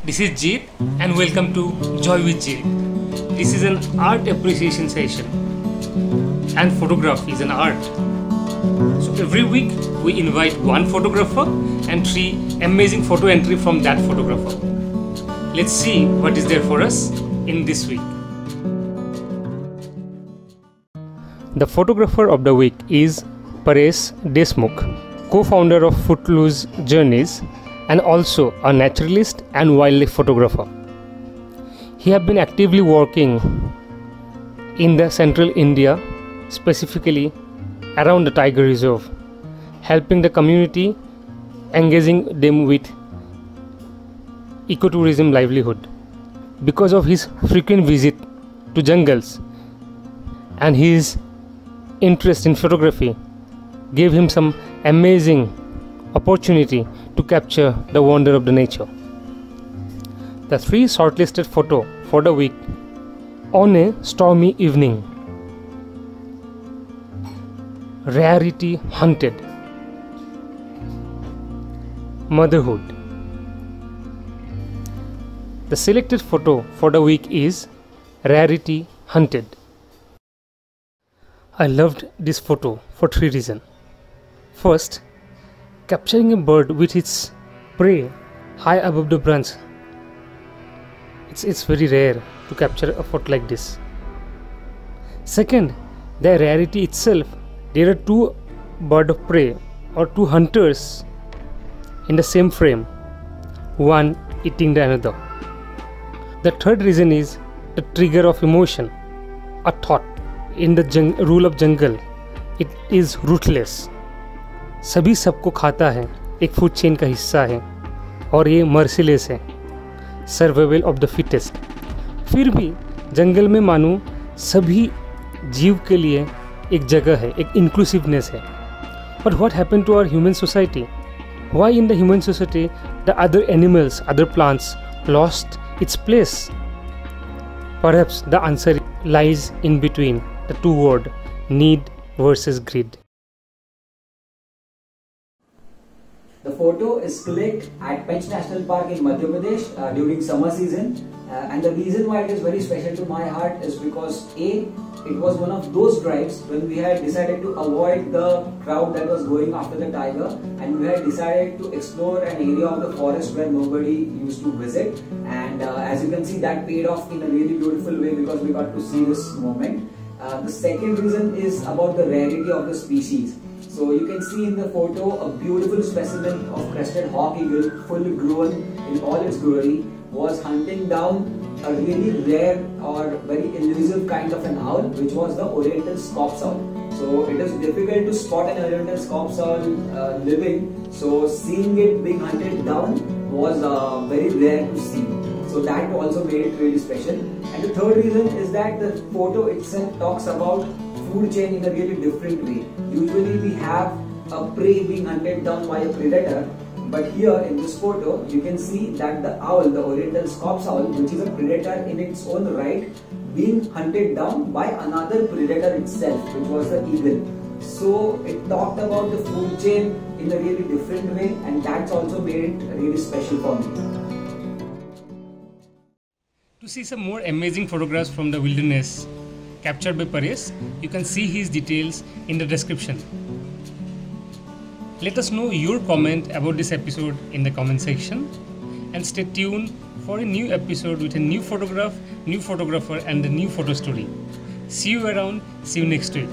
This is Jeet and welcome to Joy with Jeet. This is an art appreciation session and photography is an art. So every week we invite one photographer and 3 amazing photo entry from that photographer. Let's see what is there for us in this week. The photographer of the week is Paresh Deshmukh, co-founder of Footloose Journeys and also a naturalist and wildlife photographer. He has been actively working in the central India, specifically around the tiger reserve, helping the community, engaging them with ecotourism livelihood. Because of his frequent visit to jungles and his interest in photography gave him some amazing opportunity to capture the wonder of the nature. The 3 shortlisted photo for the week: On a Stormy Evening, Rarity Hunted, Motherhood. The selected photo for the week is Rarity Hunted. I loved this photo for 3 reasons. First, capturing a bird with its prey high above the branch. It's very rare to capture a photo like this. Second, the rarity itself. There are 2 bird of prey or 2 hunters in the same frame, one eating the another. The third reason is the trigger of emotion, a thought. In the rule of jungle, it is ruthless. सभी सबको खाता है, एक food chain का हिस्सा है और ये मर्सीलेस है, सर्वाइवल ऑफ द फिटेस्ट. फिर भी जंगल में मानो सभी जीव के लिए एक जगह है, एक इंक्लूसिवनेस है. But what happened to our human society? Why in the human society the other animals, other plants lost its place? Perhaps the answer lies in between the 2 words, need versus greed. The photo is clicked at Pench National Park in Madhya Pradesh during summer season, and the reason why it is very special to my heart is because it was one of those drives when we had decided to avoid the crowd that was going after the tiger, and we had decided to explore an area of the forest where nobody used to visit, and as you can see, that paid off in a really beautiful way because we got to see this moment. The second reason is about the rarity of the species. So you can see in the photo a beautiful specimen of crested hawk eagle, full grown in all its glory, was hunting down a really rare or very elusive kind of an owl, which was the Oriental Scops owl. So it is difficult to spot an Oriental Scops owl living, so seeing it being hunted down was very rare to see. So that also made it really special. And the third reason is that the photo itself talks about food chain in a really different way. Usually we have a prey being hunted down by a predator, but here in this photo you can see that the owl, the Oriental Scops owl, which is a predator in its own right, being hunted down by another predator itself, which was the eagle. So it talked about the food chain in a really different way, and that's also made it really special for me. To see some more amazing photographs from the wilderness captured by Paresh, you can see his details in the description. Let us know your comment about this episode in the comment section, and stay tuned for a new episode with a new photograph, new photographer and a new photo story. See you around, see you next week.